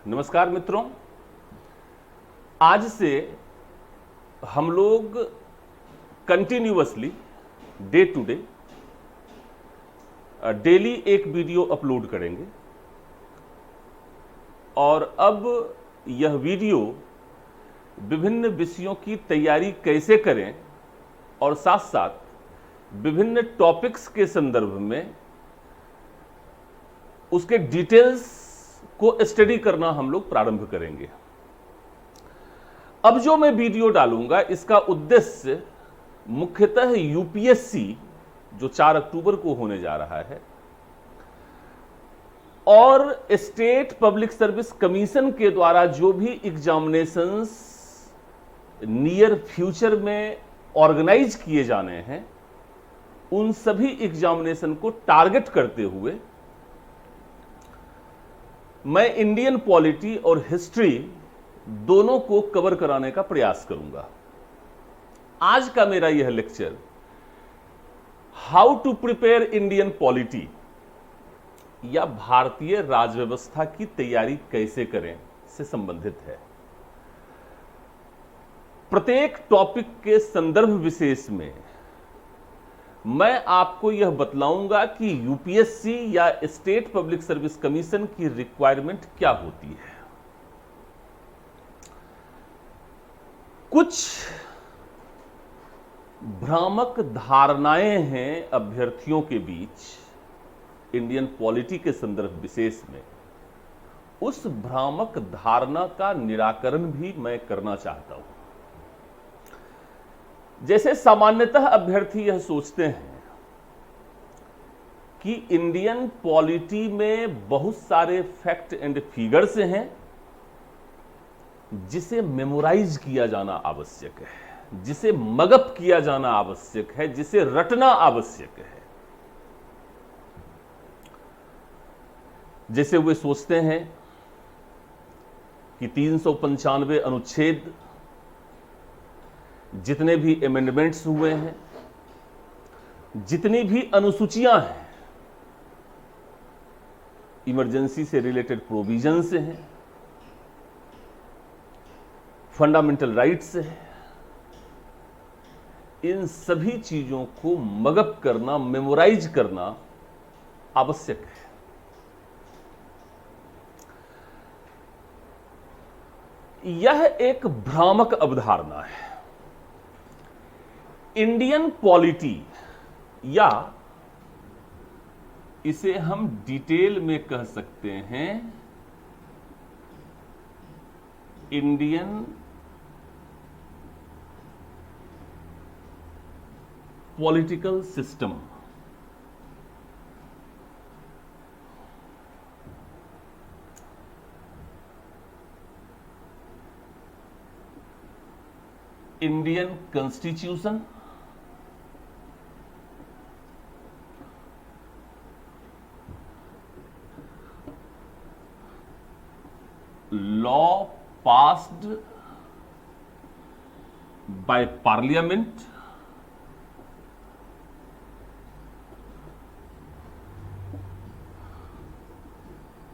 नमस्कार मित्रों, आज से हम लोग continuously day to day daily एक वीडियो अपलोड करेंगे और अब यह वीडियो विभिन्न विषयों की तैयारी कैसे करें और साथ साथ विभिन्न टॉपिक्स के संदर्भ में उसके डिटेल्स को स्टडी करना हम लोग प्रारंभ करेंगे। अब जो मैं वीडियो डालूंगा इसका उद्देश्य मुख्यतः यूपीएससी जो 4 अक्टूबर को होने जा रहा है और स्टेट पब्लिक सर्विस कमीशन के द्वारा जो भी एग्जामिनेशंस नियर फ्यूचर में ऑर्गेनाइज किए जाने हैं उन सभी एग्जामिनेशन को टारगेट करते हुए मैं इंडियन पॉलिटी और हिस्ट्री दोनों को कवर कराने का प्रयास करूंगा। आज का मेरा यह lecture how to prepare Indian polity या भारतीय राजव्यवस्था की तैयारी कैसे करें से संबंधित है। प्रत्येक टॉपिक के संदर्भ विशेष में मैं आपको यह बतलाऊंगा कि यूपीएससी या स्टेट पब्लिक सर्विस कमीशन की रिक्वायरमेंट क्या होती है। कुछ भ्रामक धारणाएं हैं अभ्यर्थियों के बीच इंडियन पॉलिटी के संदर्भ विशेष में। उस भ्रामक धारणा का निराकरण भी मैं करना चाहता हूं। जैसे सामान्यतः अभ्यर्थी यह सोचते हैं कि इंडियन पॉलिटी में बहुत सारे फैक्ट एंड फिगर्स हैं जिसे मेमोराइज किया जाना आवश्यक है, जिसे मगअप किया जाना आवश्यक है, जिसे रटना आवश्यक है। जैसे वे सोचते हैं कि 395 अनुच्छेद, जितने भी अमेंडमेंट्स हुए हैं, जितनी भी अनुसूचियां हैं, इमरजेंसी से रिलेटेड प्रोविजंस हैं, फंडामेंटल राइट्स हैं, इन सभी चीजों को मगअप करना, मेमोराइज करना आवश्यक है। यह एक भ्रामक अवधारणा है। इंडियन पॉलिटी या इसे हम डिटेल में कह सकते हैं Indian political system, Indian constitution, law passed by parliament,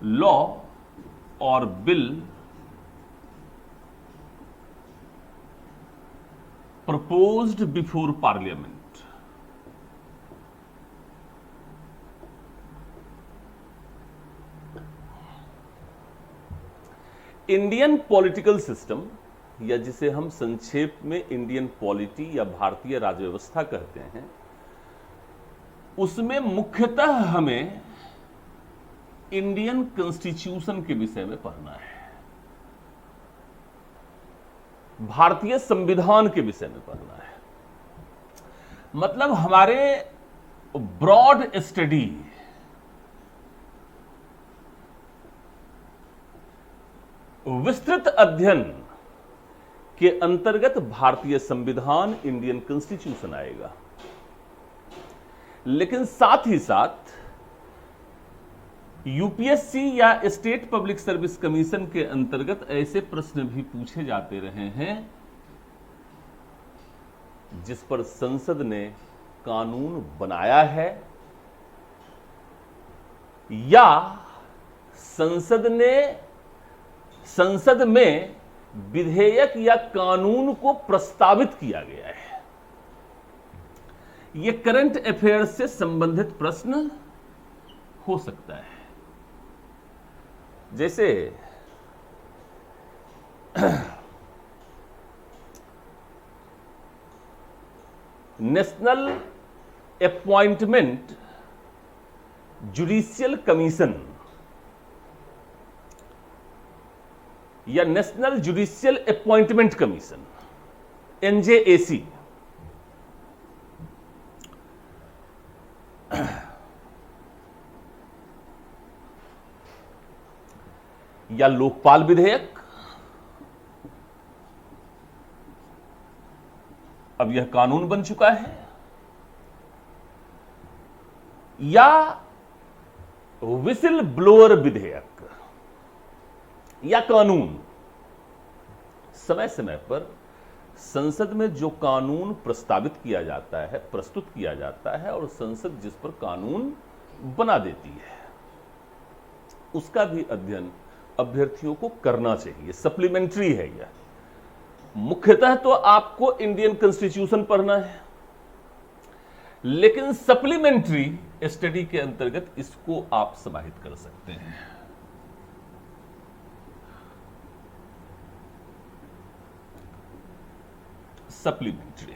law or bill proposed before parliament, Indian political system या जिसे हम संक्षेप में इंडियन पॉलिटी या भारतीय राजव्यवस्था कहते हैं, उसमें मुख्यतः हमें इंडियन कॉन्स्टिट्यूशन के विषय में पढ़ना है, भारतीय संविधान के विषय में पढ़ना है। मतलब हमारे ब्रॉड स्टडी, विस्तृत अध्ययन के अंतर्गत भारतीय संविधान, इंडियन कॉन्स्टिट्यूशन आएगा। लेकिन साथ ही साथ यूपीएससी या स्टेट पब्लिक सर्विस कमीशन के अंतर्गत ऐसे प्रश्न भी पूछे जाते रहे हैं जिस पर संसद ने कानून बनाया है या संसद ने संसद में विधेयक या कानून को प्रस्तावित किया गया है। यह करंट अफेयर्स से संबंधित प्रश्न हो सकता है। जैसे नेशनल अपॉइंटमेंट जुडिशियल कमीशन या national judicial appointment commission NJAC, या लोकपाल विधेयक, अब यह कानून बन चुका है, या विसिल ब्लोअर विधेयक या कानून। समय समय पर संसद में जो कानून प्रस्तावित किया जाता है, प्रस्तुत किया जाता है, और संसद जिस पर कानून बना देती है, उसका भी अध्ययन अभ्यर्थियों को करना चाहिए। सप्लीमेंट्री है यह। मुख्यतः तो आपको इंडियन कॉन्स्टिट्यूशन पढ़ना है, लेकिन सप्लीमेंट्री स्टडी के अंतर्गत इसको आप समाहित कर सकते हैं। सप्लीमेंट्री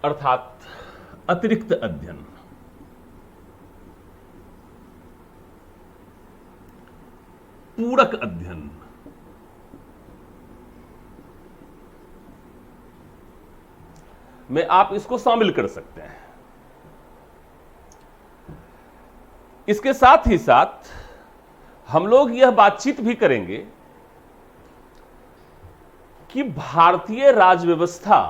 अर्थात अतिरिक्त अध्ययन। पूरक अध्ययन। में आप इसको शामिल कर सकते हैं। इसके साथ ही साथ हम लोग यह बातचीत भी करेंगे कि भारतीय राजव्यवस्था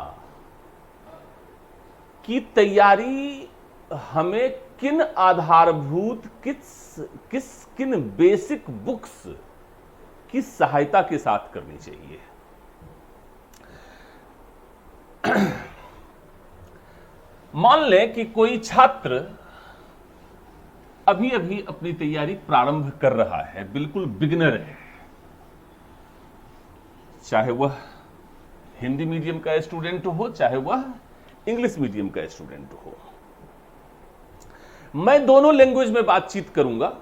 की तैयारी हमें किन आधारभूत किन बेसिक बुक्स की सहायता के साथ करनी चाहिए। मान लें कि कोई छात्र अभी अभी अपनी तैयारी प्रारंभ कर रहा है, बिल्कुल बिगिनर है, चाहे वह हिंदी मीडियम का स्टूडेंट हो, चाहे वह इंग्लिश मीडियम का स्टूडेंट हो। मैं दोनों लैंग्वेज में बातचीत करूंगा।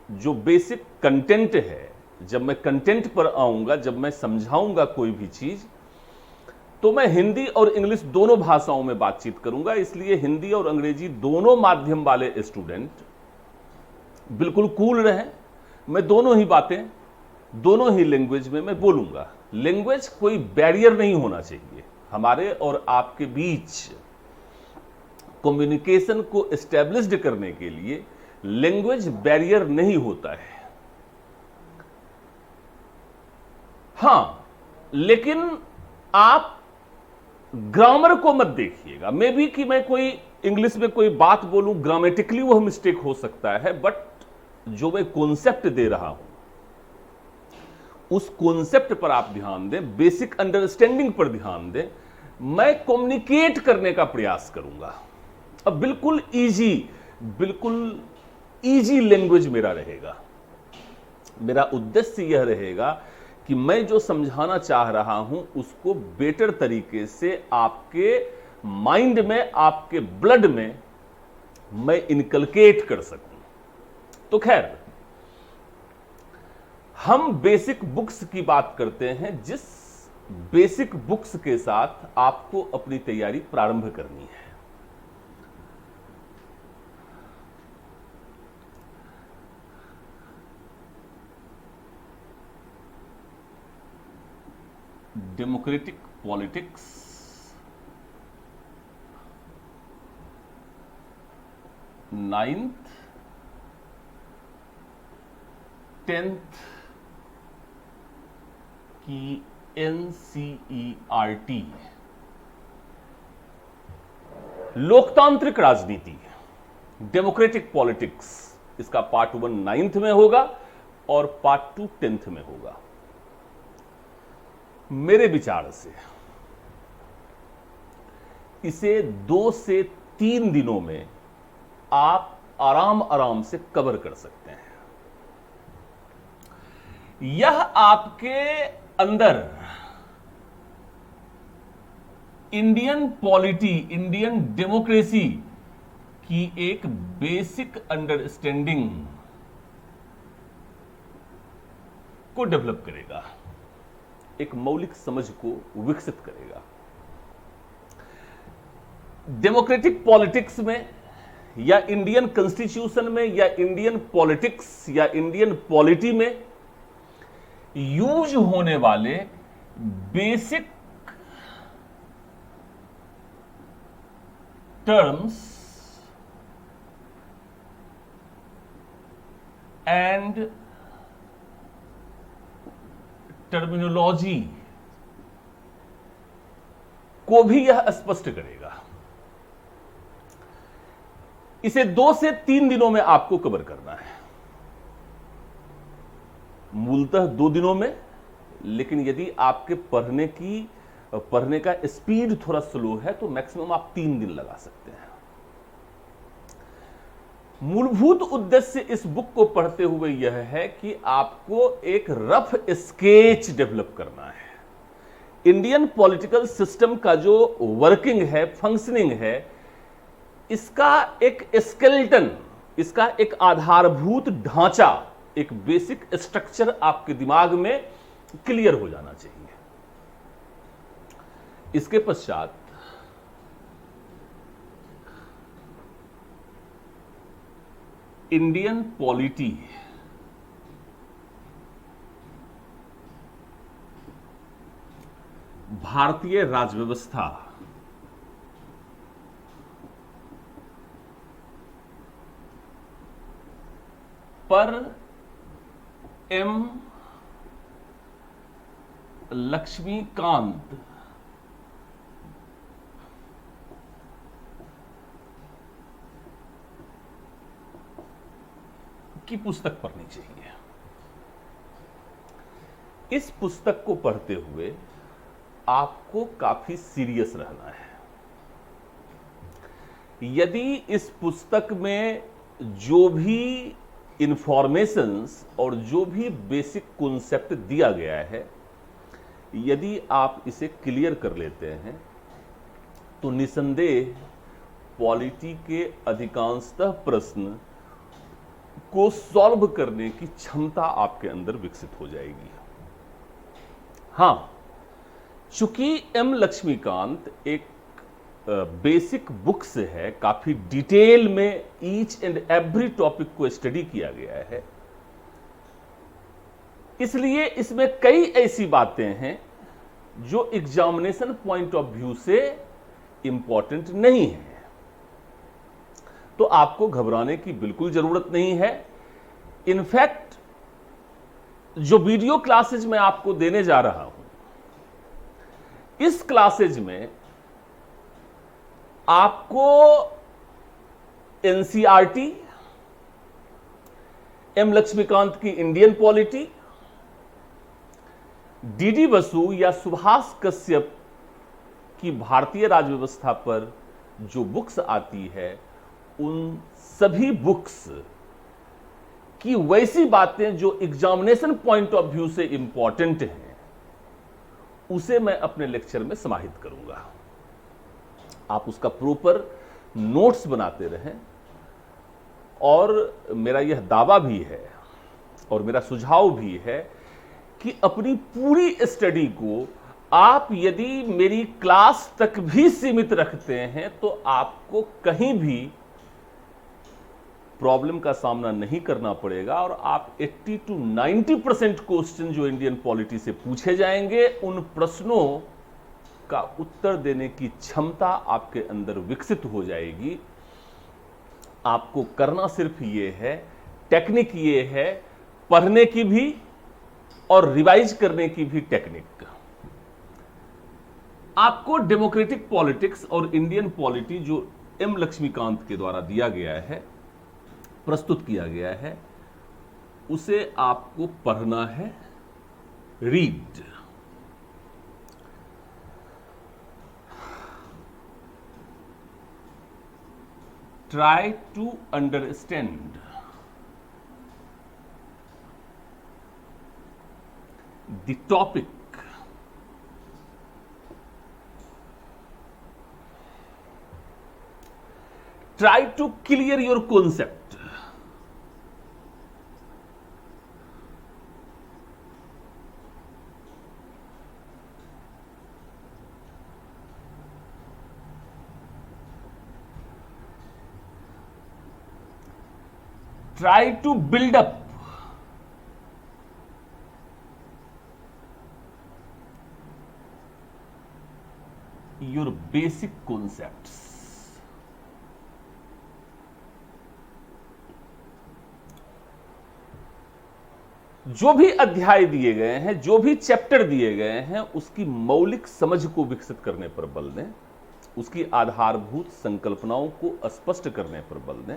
जो बेसिक कंटेंट है, जब मैं कंटेंट पर आऊंगा, जब मैं समझाऊंगा कोई भी चीज, तो मैं हिंदी और इंग्लिश दोनों भाषाओं में बातचीत करूंगा। इसलिए हिंदी और अंग्रेजी दोनों माध्यम वाले स्टूडेंट बिल्कुल कूल रहें। मैं दोनों ही बातें दोनों ही लैंग्वेज में मैं बोलूंगा। लैंग्वेज कोई बैरियर नहीं होना चाहिए। हमारे और आपके बीच कम्युनिकेशन को एस्टैब्लिश्ड करने के लिए लैंग्वेज बैरियर नहीं होता है। हां, लेकिन आप ग्रामर को मत देखिएगा। मे बी कि मैं कोई इंग्लिश में कोई बात बोलूं, ग्रामेटिकली वह मिस्टेक हो सकता है, बट जो मैं कॉन्सेप्ट दे रहा हूं उस कॉन्सेप्ट पर आप ध्यान दें, बेसिक अंडरस्टैंडिंग पर ध्यान दें। मैं कम्युनिकेट करने का प्रयास करूंगा। अब बिल्कुल इजी लैंग्वेज मेरा रहेगा। मेरा उद्देश्य यह रहेगा कि मैं जो समझाना चाह रहा हूं उसको बेटर तरीके से आपके माइंड में, आपके ब्लड में मैं इनकलकेट कर सकूं। तो खैर, हम बेसिक बुक्स की बात करते हैं, जिस बेसिक बुक्स के साथ आपको अपनी तैयारी प्रारंभ करनी है। डेमोक्रेटिक पॉलिटिक्स, नाइन्थ 10th की NCERT, लोकतांत्रिक राजनीति, डेमोक्रेटिक पॉलिटिक्स, इसका पार्ट 1 9th में होगा और पार्ट 2 10th में होगा। मेरे विचार से इसे 2 से 3 दिनों में आप आराम से कवर कर सकते हैं। यह आपके अंदर इंडियन पॉलिटी, इंडियन डेमोक्रेसी की एक बेसिक अंडरस्टैंडिंग को डेवलप करेगा, एक मौलिक समझ को विकसित करेगा। डेमोक्रेटिक पॉलिटिक्स में या इंडियन कॉन्स्टिट्यूशन में या इंडियन पॉलिटिक्स या इंडियन पॉलिटी में यूज होने वाले बेसिक टर्म्स एंड टर्मिनोलॉजी को भी यह स्पष्ट करेगा। इसे 2 से 3 दिनों में आपको कवर करना है, मूलतः 2 दिनों में, लेकिन यदि आपके पढ़ने का स्पीड थोड़ा स्लो है तो मैक्सिमम आप 3 दिन लगा सकते हैं। मूलभूत उद्देश्य इस बुक को पढ़ते हुए यह है कि आपको एक रफ स्केच डेवलप करना है। इंडियन पॉलिटिकल सिस्टम का जो वर्किंग है, फंक्शनिंग है, इसका एक स्केलेटन, इसका एक आधारभूत ढांचा, एक बेसिक स्ट्रक्चर आपके दिमाग में क्लियर हो जाना चाहिए। इसके पश्चात इंडियन पॉलिटी भारतीय राजव्यवस्था पर एम लक्ष्मीकांत की पुस्तक पढ़नी चाहिए। इस पुस्तक को पढ़ते हुए आपको काफी सीरियस रहना है। यदि इस पुस्तक में जो भी इंफॉर्मेशंस और जो भी बेसिक कॉन्सेप्ट दिया गया है, यदि आप इसे क्लियर कर लेते हैं तो निसंदेह पॉलिटी के अधिकांशतः प्रश्न को सॉल्व करने की क्षमता आपके अंदर विकसित हो जाएगी। हां, चूंकि एम लक्ष्मीकांत एक बेसिक बुक से है, काफी डिटेल में ईच एंड एवरी टॉपिक को स्टडी किया गया है, इसलिए इसमें कई ऐसी बातें हैं जो एग्जामिनेशन पॉइंट ऑफ व्यू से इंपॉर्टेंट नहीं है। तो आपको घबराने की बिल्कुल जरूरत नहीं है। इनफैक्ट जो वीडियो क्लासेज मैं आपको देने जा रहा हूं, इस क्लासेज में आपको एनसीईआरटी, एम लक्ष्मीकांत की इंडियन पॉलिटी, डीडी बसु या सुभाष कश्यप की भारतीय राजव्यवस्था पर जो बुक्स आती है, उन सभी बुक्स की वैसी बातें जो एग्जामिनेशन पॉइंट ऑफ व्यू से इंपॉर्टेंट हैं, उसे मैं अपने लेक्चर में समाहित करूंगा। आप उसका प्रॉपर नोट्स बनाते रहें, और मेरा यह दावा भी है और मेरा सुझाव भी है कि अपनी पूरी स्टडी को आप यदि मेरी क्लास तक भी सीमित रखते हैं तो आपको कहीं भी प्रॉब्लम का सामना नहीं करना पड़ेगा, और आप 80 to 90% क्वेश्चन जो इंडियन पॉलिटी से पूछे जाएंगे, उन प्रश्नों का उत्तर देने की क्षमता आपके अंदर विकसित हो जाएगी। आपको करना सिर्फ ये है, टेक्निक ये है, पढ़ने की भी और रिवाइज करने की भी टेक्निक। आपको डेमोक्रेटिक पॉलिटिक्स और इंडियन पॉलिटी जो एम लक्ष्मीकांत के द्वारा दिया गया है, प्रस्तुत किया गया है, उसे आपको पढ़ना है, read. Try to understand the topic try to clear your concept. Try to build up your basic concepts. जो भी अध्याय दिए गए हैं, जो भी चैप्टर दिए गए हैं, उसकी मौलिक समझ को विकसित करने पर बल दें, उसकी आधारभूत संकल्पनाओं को स्पष्ट करने पर बल दें।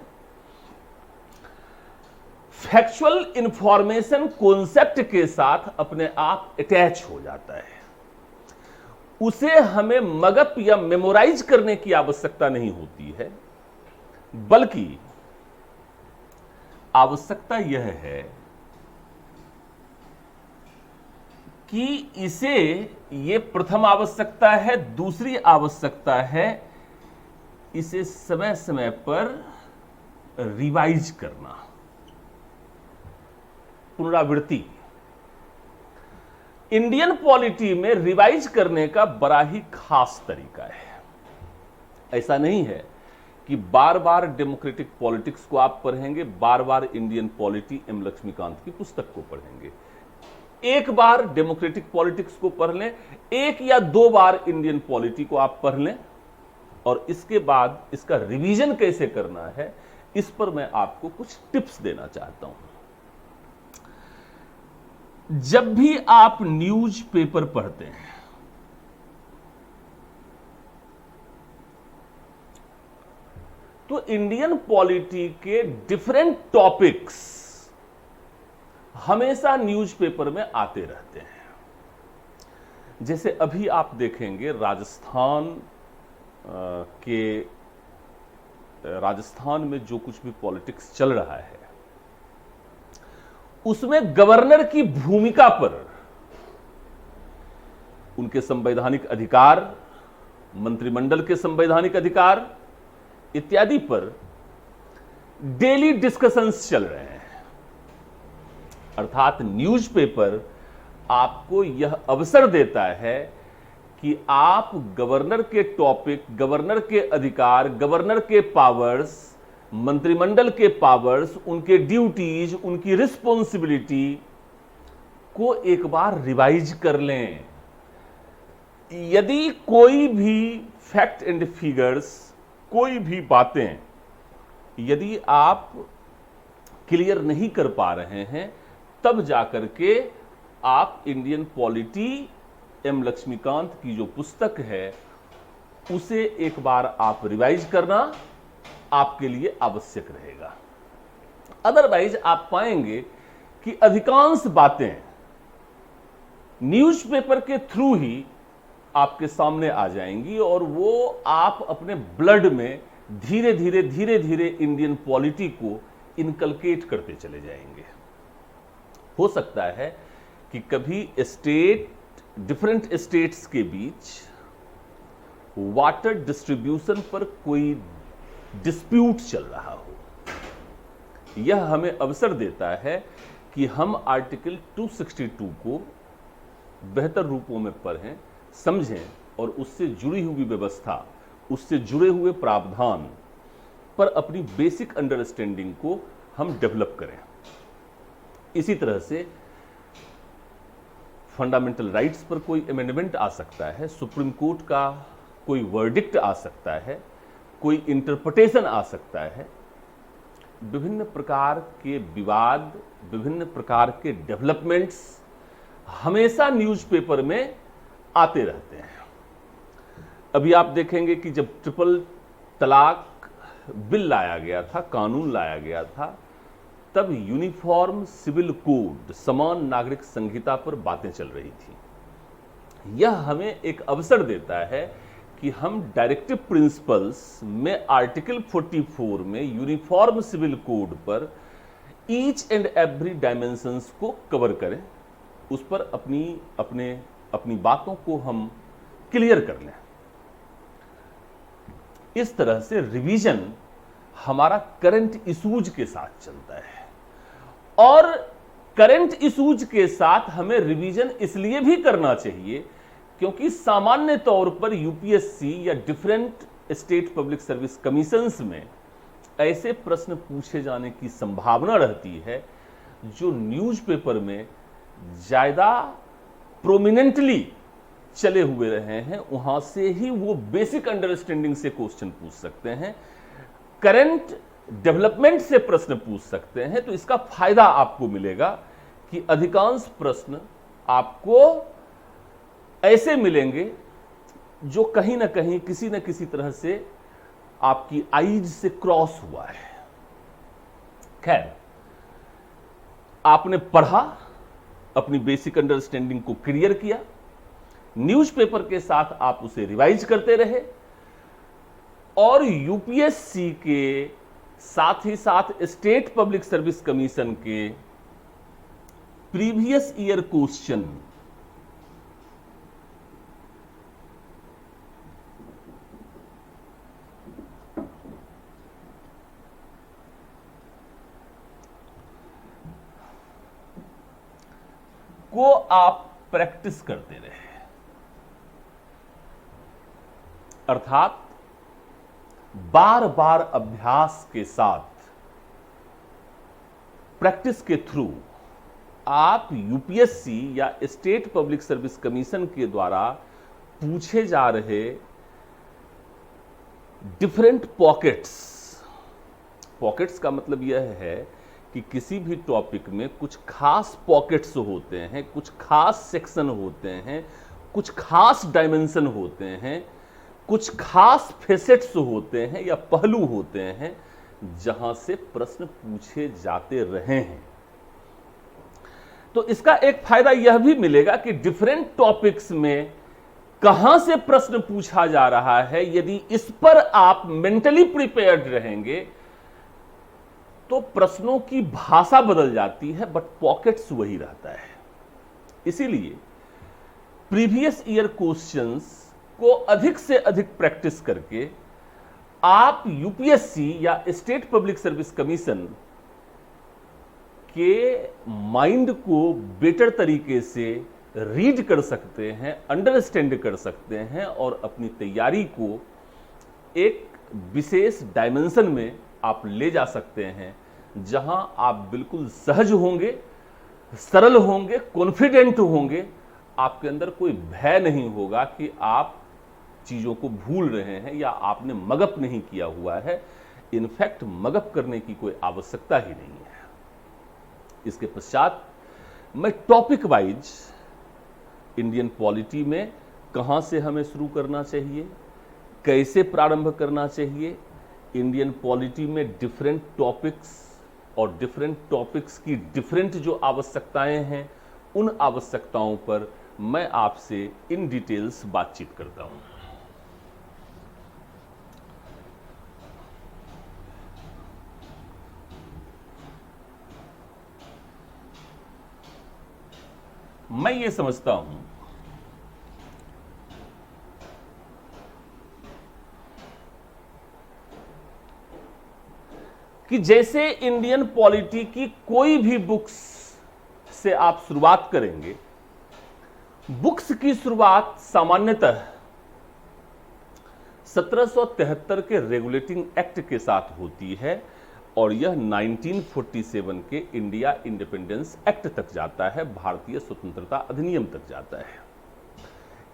फैक्चुअल इंफॉर्मेशन कॉन्सेप्ट के साथ अपने आप अटैच हो जाता है, उसे हमें मगप या मेमोराइज करने की आवश्यकता नहीं होती है, बल्कि आवश्यकता यह है कि इसे, ये प्रथम आवश्यकता है, दूसरी आवश्यकता है इसे समय समय पर रिवाइज करना, पुनरावृत्ति। इंडियन पॉलिटी में रिवाइज करने का बड़ा ही खास तरीका है। ऐसा नहीं है कि बार बार डेमोक्रेटिक पॉलिटिक्स को आप पढ़ेंगे, बार बार इंडियन पॉलिटी एम लक्ष्मीकांत की पुस्तक को पढ़ेंगे। एक बार डेमोक्रेटिक पॉलिटिक्स को पढ़ लें, एक या दो बार इंडियन पॉलिटी को आप पढ़ लें, और इसके बाद इसका रिवीजन कैसे करना है, इस पर मैं आपको कुछ टिप्स देना चाहता हूं। जब भी आप न्यूज पेपर पढ़ते हैं, तो इंडियन पॉलिटी के डिफरेंट टॉपिक्स हमेशा न्यूज़पेपर में आते रहते हैं। जैसे अभी आप देखेंगे राजस्थान में जो कुछ भी पॉलिटिक्स चल रहा है, उसमें गवर्नर की भूमिका पर, उनके संवैधानिक अधिकार, मंत्रिमंडल के संवैधानिक अधिकार इत्यादि पर डेली डिस्कशंस चल रहे हैं। अर्थात न्यूज़पेपर आपको यह अवसर देता है कि आप गवर्नर के टॉपिक, गवर्नर के अधिकार, गवर्नर के पावर्स, मंत्रिमंडल के पावर्स, उनके ड्यूटीज, उनकी रिस्पॉन्सिबिलिटी को एक बार रिवाइज कर लें। यदि कोई भी फैक्ट एंड फिगर्स, कोई भी बातें यदि आप क्लियर नहीं कर पा रहे हैं, तब जाकर के आप इंडियन पॉलिटी एम लक्ष्मीकांत की जो पुस्तक है उसे एक बार आप रिवाइज करना आपके लिए आवश्यक रहेगा। अदरवाइज आप पाएंगे कि अधिकांश बातें न्यूज़पेपर के थ्रू ही आपके सामने आ जाएंगी, और वो आप अपने ब्लड में धीरे धीरे इंडियन पॉलिटी को इनकलकेट करते चले जाएंगे। हो सकता है कि कभी डिफरेंट स्टेट्स के बीच वाटर डिस्ट्रीब्यूशन पर कोई डिस्प्यूट चल रहा हो। यह हमें अवसर देता है कि हम आर्टिकल 262 को बेहतर रूपों में पढ़ें, समझें, और उससे जुड़ी हुई व्यवस्था, उससे जुड़े हुए प्रावधान पर अपनी बेसिक अंडरस्टैंडिंग को हम डेवलप करें। इसी तरह से फंडामेंटल राइट्स पर कोई अमेंडमेंट आ सकता है, सुप्रीम कोर्ट का कोई वर्डिक्ट आ सकता है, कोई इंटरप्रिटेशन आ सकता है। विभिन्न प्रकार के विवाद, विभिन्न प्रकार के डेवलपमेंट्स हमेशा न्यूज़पेपर में आते रहते हैं। अभी आप देखेंगे कि जब ट्रिपल तलाक बिल लाया गया था, कानून लाया गया था, तब यूनिफॉर्म सिविल कोड, समान नागरिक संहिता पर बातें चल रही थी। यह हमें एक अवसर देता है कि हम डायरेक्टिव प्रिंसिपल्स में आर्टिकल 44 में यूनिफॉर्म सिविल कोड पर ईच एंड एवरी डायमेंशंस को कवर करें, उस पर अपनी बातों को हम क्लियर कर लें। इस तरह से रिवीजन हमारा करंट इश्यूज के साथ चलता है, और करंट इश्यूज के साथ हमें रिवीजन इसलिए भी करना चाहिए क्योंकि सामान्य तौर पर यूपीएससी या different state public service commissions में ऐसे प्रश्न पूछे जाने की संभावना रहती है जो न्यूज़पेपर में ज्यादा प्रोमिनेंटली चले हुए रहे हैं, वहां से ही वो बेसिक अंडरस्टैंडिंग से क्वेश्चन पूछ सकते हैं, करंट डेवलपमेंट से प्रश्न पूछ सकते हैं। तो इसका फायदा आपको मिलेगा कि अधिकांश प्रश्न आपको ऐसे मिलेंगे जो कहीं ना कहीं किसी न किसी तरह से आपकी आईज से क्रॉस हुआ है। खैर, आपने पढ़ा, अपनी बेसिक अंडरस्टैंडिंग को क्लियर किया, न्यूज़पेपर के साथ आप उसे रिवाइज करते रहे, और यूपीएससी के साथ ही साथ स्टेट पब्लिक सर्विस कमीशन के प्रीवियस ईयर क्वेश्चन को आप प्रैक्टिस करते रहे, अर्थात बार बार अभ्यास के साथ प्रैक्टिस के थ्रू आप यूपीएससी या स्टेट पब्लिक सर्विस कमीशन के द्वारा पूछे जा रहे डिफरेंट पॉकेट्स का मतलब यह है कि किसी भी टॉपिक में कुछ खास पॉकेट्स होते हैं, कुछ खास सेक्शन होते हैं, कुछ खास डायमेंशन होते हैं, कुछ खास फेसेट्स होते हैं या पहलू होते हैं जहां से प्रश्न पूछे जाते रहे हैं। तो इसका एक फायदा यह भी मिलेगा कि डिफरेंट टॉपिक्स में कहां से प्रश्न पूछा जा रहा है, यदि इस पर आप मेंटली प्रिपेयर्ड रहेंगे तो प्रश्नों की भाषा बदल जाती है, बट पॉकेट्स वही रहता है। इसीलिए प्रीवियस ईयर क्वेश्चंस को अधिक से अधिक प्रैक्टिस करके आप यूपीएससी या स्टेट पब्लिक सर्विस कमीशन के माइंड को बेटर तरीके से रीड कर सकते हैं, अंडरस्टैंड कर सकते हैं, और अपनी तैयारी को एक विशेष डायमेंशन में आप ले जा सकते हैं जहां आप बिल्कुल सहज होंगे, सरल होंगे, कॉन्फिडेंट होंगे। आपके अंदर कोई भय नहीं होगा कि आप चीजों को भूल रहे हैं या आपने मगअप नहीं किया हुआ है। इनफैक्ट मगअप करने की कोई आवश्यकता ही नहीं है। इसके पश्चात मैं टॉपिक वाइज इंडियन पॉलिटी में कहां से हमें शुरू करना चाहिए, कैसे प्रारंभ करना चाहिए, इंडियन पॉलिटी में डिफरेंट टॉपिक्स और डिफरेंट टॉपिक्स की डिफरेंट जो आवश्यकताएं हैं, उन आवश्यकताओं पर मैं आपसे इन डिटेल्स बातचीत करता हूं। मैं ये समझता हूं कि जैसे इंडियन पॉलिटी की कोई भी बुक्स से आप शुरुआत करेंगे, बुक्स की शुरुआत सामान्यतः 1773 के रेगुलेटिंग एक्ट के साथ होती है और यह 1947 के इंडिया इंडिपेंडेंस एक्ट तक जाता है, भारतीय स्वतंत्रता अधिनियम तक जाता है।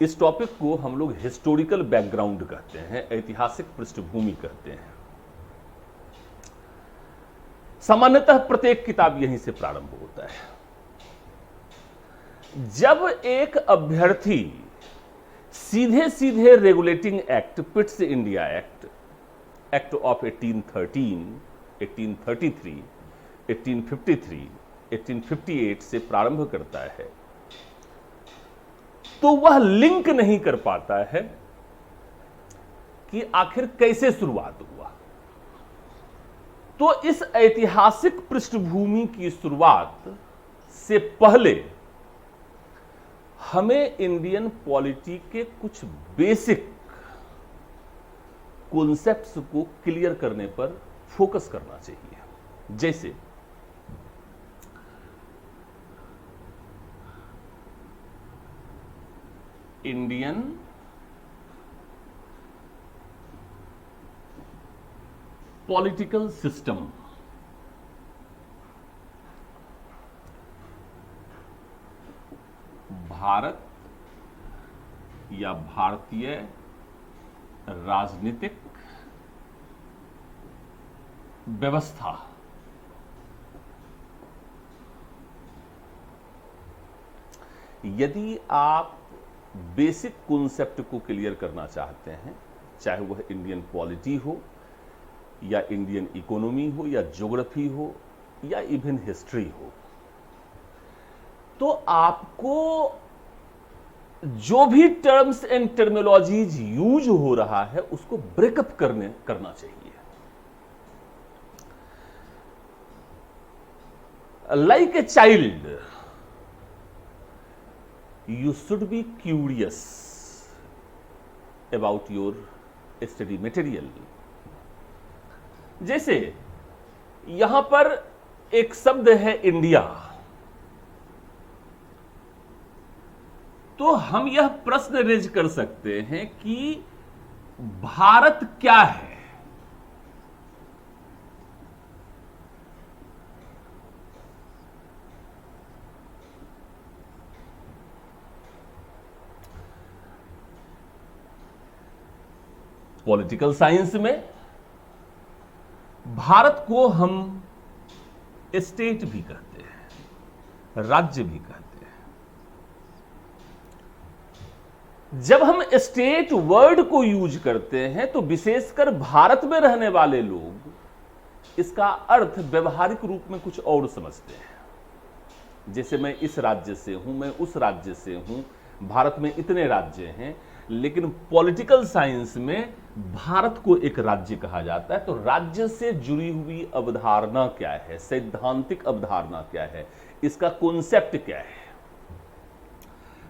इस टॉपिक को हम लोग हिस्टोरिकल बैकग्राउंड कहते हैं, ऐतिहासिक पृष्ठभूमि कहते हैं। सामान्यतः प्रत्येक किताब यहीं से प्रारंभ होता है। जब एक अभ्यर्थी सीधे सीधे regulating act, Pitt's India act, act of 1813, 1833, 1853, 1858 से प्रारंभ करता है तो वह लिंक नहीं कर पाता है कि आखिर कैसे शुरुआत हुआ। तो इस ऐतिहासिक पृष्ठभूमि की शुरुआत से पहले हमें इंडियन पॉलिटी के कुछ बेसिक कॉन्सेप्ट्स को क्लियर करने पर फोकस करना चाहिए। जैसे इंडियन पॉलिटिकल सिस्टम, भारत या भारतीय राजनीतिक व्यवस्था यदि आप बेसिक कॉन्सेप्ट को क्लियर करना चाहते हैं, चाहे वह इंडियन पॉलिटी हो या इंडियन इकोनॉमी हो या ज्योग्राफी हो या इवन हिस्ट्री हो, तो आपको जो भी टर्म्स एंड टर्मिनोलॉजीज यूज हो रहा है उसको ब्रेकअप करना चाहिए। Like a child, you should be curious about your study material। जैसे यहां पर एक शब्द है इंडिया, तो हम यह प्रश्न रेज कर सकते हैं कि भारत क्या है। पॉलिटिकल साइंस में भारत को हम स्टेट भी कहते हैं, राज्य भी कहते हैं। जब हम स्टेट वर्ड को यूज करते हैं तो विशेषकर भारत में रहने वाले लोग इसका अर्थ व्यवहारिक रूप में कुछ और समझते हैं। जैसे मैं इस राज्य से हूं, मैं उस राज्य से हूं, भारत में इतने राज्य हैं, लेकिन पॉलिटिकल साइंस में भारत को एक राज्य कहा जाता है। तो राज्य से जुड़ी हुई अवधारणा क्या है, सैद्धांतिक अवधारणा क्या है, इसका कॉन्सेप्ट क्या है।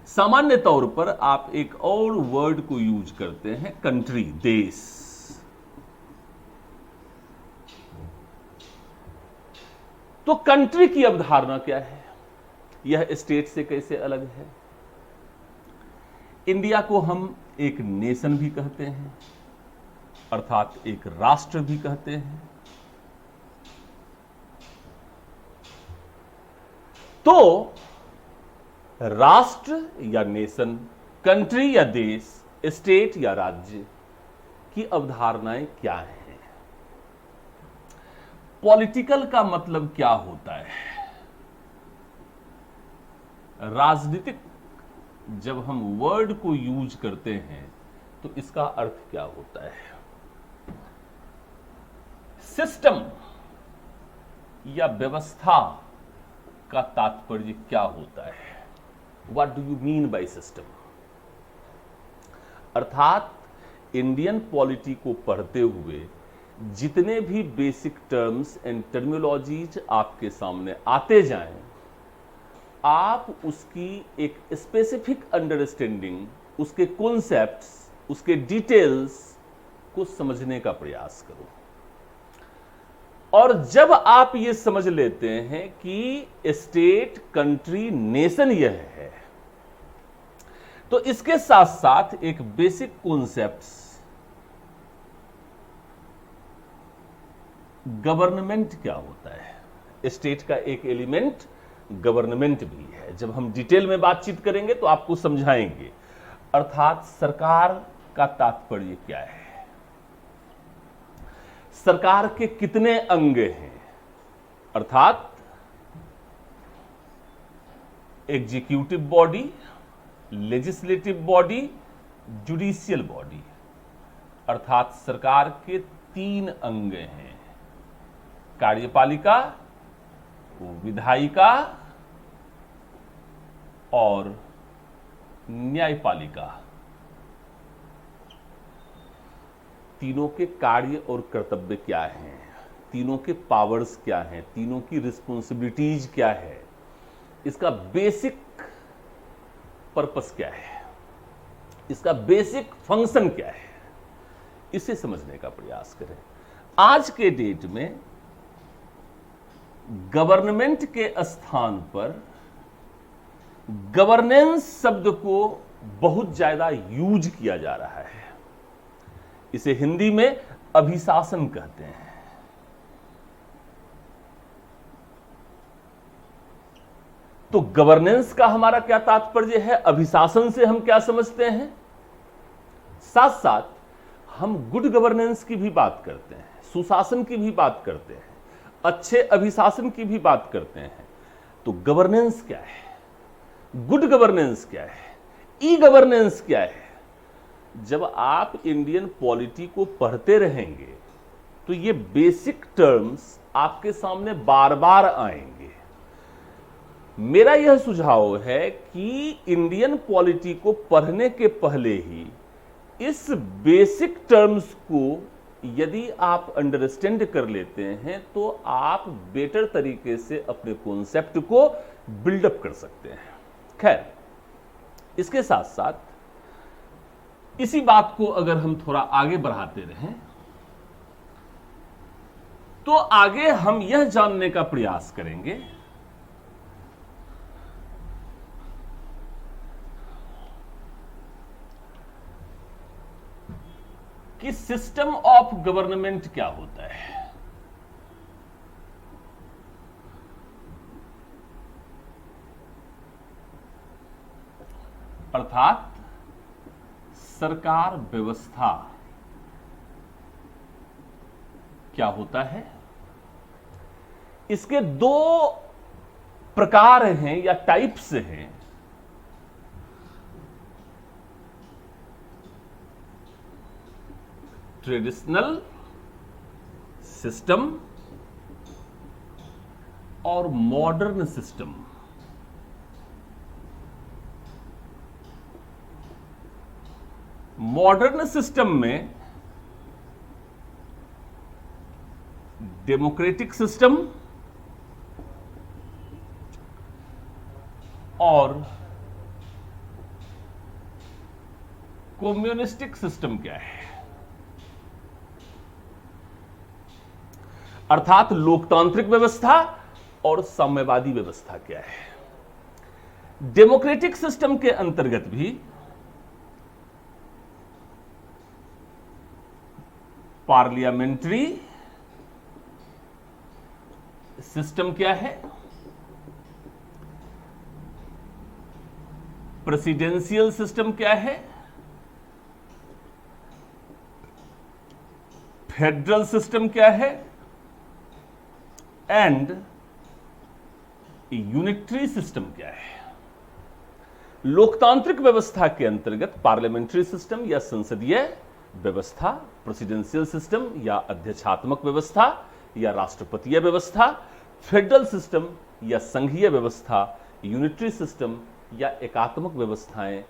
सामान्य तौर पर आप एक और वर्ड को यूज करते हैं, कंट्री, देश। तो कंट्री की अवधारणा क्या है, यह स्टेट से कैसे अलग है। इंडिया को हम एक नेशन भी कहते हैं, अर्थात एक राष्ट्र भी कहते हैं। तो राष्ट्र या नेशन, कंट्री या देश, स्टेट या राज्य की अवधारणाएं क्या हैं। पॉलिटिकल का मतलब क्या होता है, राजनीतिक जब हम वर्ड को यूज करते हैं तो इसका अर्थ क्या होता है। सिस्टम या व्यवस्था का तात्पर्य क्या होता है, what do you mean by system. अर्थात इंडियन पॉलिटी को पढ़ते हुए जितने भी बेसिक टर्म्स एंड टर्मिनोलॉजीज आपके सामने आते जाएं, आप उसकी एक स्पेसिफिक अंडरस्टैंडिंग, उसके कॉन्सेप्ट्स, उसके डिटेल्स को समझने का प्रयास करो। और जब आप ये समझ लेते हैं कि स्टेट, कंट्री, नेशन यह है, तो इसके साथ साथ एक बेसिक कॉन्सेप्ट्स, गवर्नमेंट क्या होता है। स्टेट का एक एलिमेंट गवर्नमेंट भी है। जब हम डिटेल में बातचीत करेंगे तो आपको समझाएंगे। अर्थात सरकार का तात्पर्य क्या है, सरकार के कितने अंग हैं, अर्थात executive body, legislative body, judicial body. अर्थात सरकार के 3 अंग हैं, कार्यपालिका, विधायिका और न्यायपालिका। तीनों के कार्य और कर्तव्य क्या हैं, तीनों के पावर्स क्या हैं, तीनों की रिस्पॉन्सिबिलिटीज क्या है, इसका बेसिक पर्पस क्या है, इसका बेसिक फंक्शन क्या है, इसे समझने का प्रयास करें। आज के डेट में गवर्नमेंट के स्थान पर गवर्नेंस शब्द को बहुत ज्यादा यूज किया जा रहा है। इसे हिंदी में अभिशासन कहते हैं। तो गवर्नेंस का हमारा क्या तात्पर्य है, अभिशासन से हम क्या समझते हैं? साथ साथ हम गुड गवर्नेंस की भी बात करते हैं, सुशासन की भी बात करते हैं, अच्छे अभिशासन की भी बात करते हैं। तो गवर्नेंस क्या है, गुड गवर्नेंस क्या है, ई गवर्नेंस क्या है? जब आप इंडियन पॉलिटी को पढ़ते रहेंगे तो ये बेसिक टर्म्स आपके सामने बार बार आएंगे। मेरा यह सुझाव है कि इंडियन पॉलिटी को पढ़ने के पहले ही इस बेसिक टर्म्स को यदि आप अंडरस्टैंड कर लेते हैं तो आप बेटर तरीके से अपने कॉन्सेप्ट को बिल्डअप कर सकते हैं। खैर, इसके साथ साथ इसी बात को अगर हम थोड़ा आगे बढ़ाते रहें तो आगे हम यह जानने का प्रयास करेंगे कि सिस्टम ऑफ गवर्नमेंट क्या होता है। अर्थात सरकार व्यवस्था क्या होता है। इसके दो प्रकार हैं या टाइप्स हैं। ट्रेडिशनल सिस्टम और मॉडर्न सिस्टम। मॉडर्न सिस्टम में डेमोक्रेटिक सिस्टम और कम्युनिस्टिक सिस्टम क्या है, अर्थात लोकतांत्रिक व्यवस्था और साम्यवादी व्यवस्था क्या है। डेमोक्रेटिक सिस्टम के अंतर्गत भी पार्लियामेंट्री सिस्टम क्या है, प्रेसिडेंशियल सिस्टम क्या है, फेडरल सिस्टम क्या है एंड यूनिटरी सिस्टम क्या है। लोकतांत्रिक व्यवस्था के अंतर्गत पार्लियामेंट्री सिस्टम या संसदीय व्यवस्था, प्रेसिडेंशियल सिस्टम या अध्यक्षात्मक व्यवस्था या राष्ट्रपतीय व्यवस्था, फेडरल सिस्टम या संघीय व्यवस्था, यूनिटरी सिस्टम या एकात्मक व्यवस्थाएं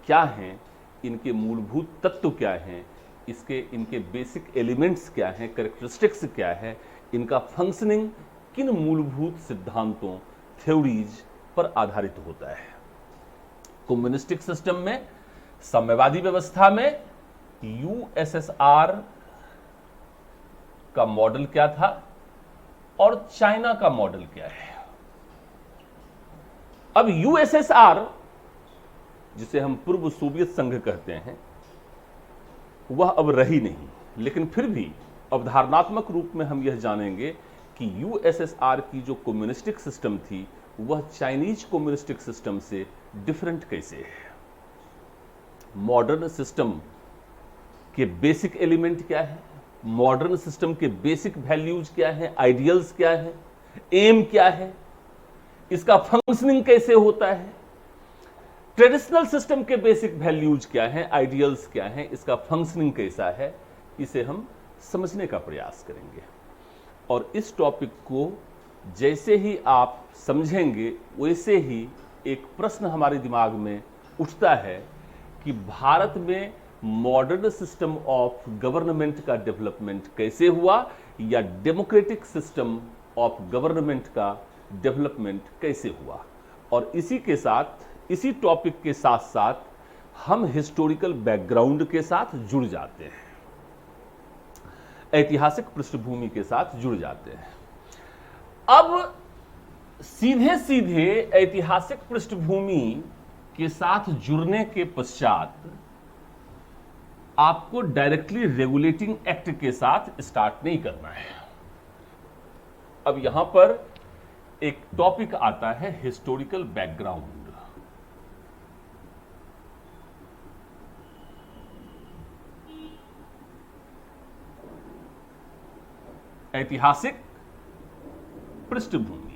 क्या हैं, इनके मूलभूत तत्व क्या हैं, इनके बेसिक एलिमेंट्स क्या हैं, कैरेक्टरिस्टिक्स क्या है, इनका फंक्शनिंग किन मूलभूत सिद्धांतों, थ्योरीज पर आधारित होता है। कम्युनिस्टिक सिस्टम में, साम्यवादी व्यवस्था में यूएसएसआर का मॉडल क्या था और चाइना का मॉडल क्या है। अब यूएसएसआर, जिसे हम पूर्व सोवियत संघ कहते हैं, वह अब रही नहीं, लेकिन फिर भी अवधारणात्मक रूप में हम यह जानेंगे कि यूएसएसआर की जो कम्युनिस्टिक सिस्टम थी वह चाइनीज कम्युनिस्टिक सिस्टम से डिफरेंट कैसे है। मॉडर्न सिस्टम के बेसिक एलिमेंट क्या है, मॉडर्न सिस्टम के बेसिक वैल्यूज क्या है, आइडियल्स क्या है, एम क्या है, इसका फंक्शनिंग कैसे होता है। ट्रेडिशनल सिस्टम के बेसिक वैल्यूज क्या हैं, आइडियल्स क्या हैं, इसका फंक्शनिंग कैसा है, इसे हम समझने का प्रयास करेंगे। और इस टॉपिक को जैसे ही आप समझेंगे वैसे ही एक प्रश्न हमारे दिमाग में उठता है कि भारत में मॉडर्न सिस्टम ऑफ गवर्नमेंट का डेवलपमेंट कैसे हुआ या डेमोक्रेटिक सिस्टम ऑफ गवर्नमेंट का डेवलपमेंट कैसे हुआ। और इसी के साथ इसी टॉपिक के साथ साथ हम हिस्टोरिकल बैकग्राउंड के साथ जुड़ जाते हैं, ऐतिहासिक पृष्ठभूमि के साथ जुड़ जाते हैं। अब सीधे सीधे ऐतिहासिक पृष्ठभूमि के साथ जुड़ने के पश्चात आपको डायरेक्टली रेगुलेटिंग एक्ट के साथ स्टार्ट नहीं करना है। अब यहां पर एक टॉपिक आता है हिस्टोरिकल बैकग्राउंड। ऐतिहासिक पृष्ठभूमि।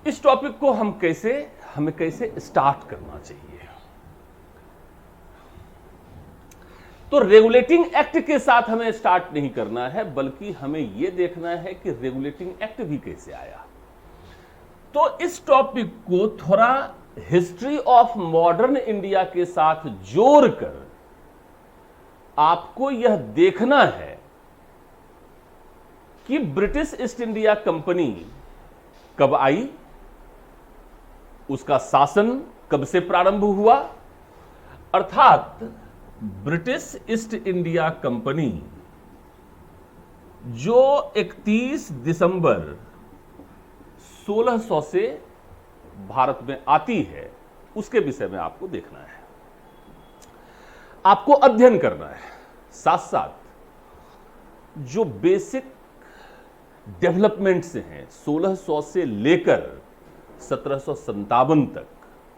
इस टॉपिक को हमें कैसे स्टार्ट करना चाहिए? तो रेगुलेटिंग एक्ट के साथ हमें स्टार्ट नहीं करना है, बल्कि हमें यह देखना है कि रेगुलेटिंग एक्ट भी कैसे आया। तो इस टॉपिक को थोड़ा हिस्ट्री ऑफ मॉडर्न इंडिया के साथ जोड़कर आपको यह देखना है कि ब्रिटिश ईस्ट इंडिया कंपनी कब आई, उसका शासन कब से प्रारंभ हुआ, अर्थात ब्रिटिश ईस्ट इंडिया कंपनी जो 31 दिसंबर 1600 से भारत में आती है, उसके विषय में आपको देखना है, आपको अध्ययन करना है। साथ साथ जो बेसिक डेवलपमेंट्स हैं 1600 से लेकर 1757 तक,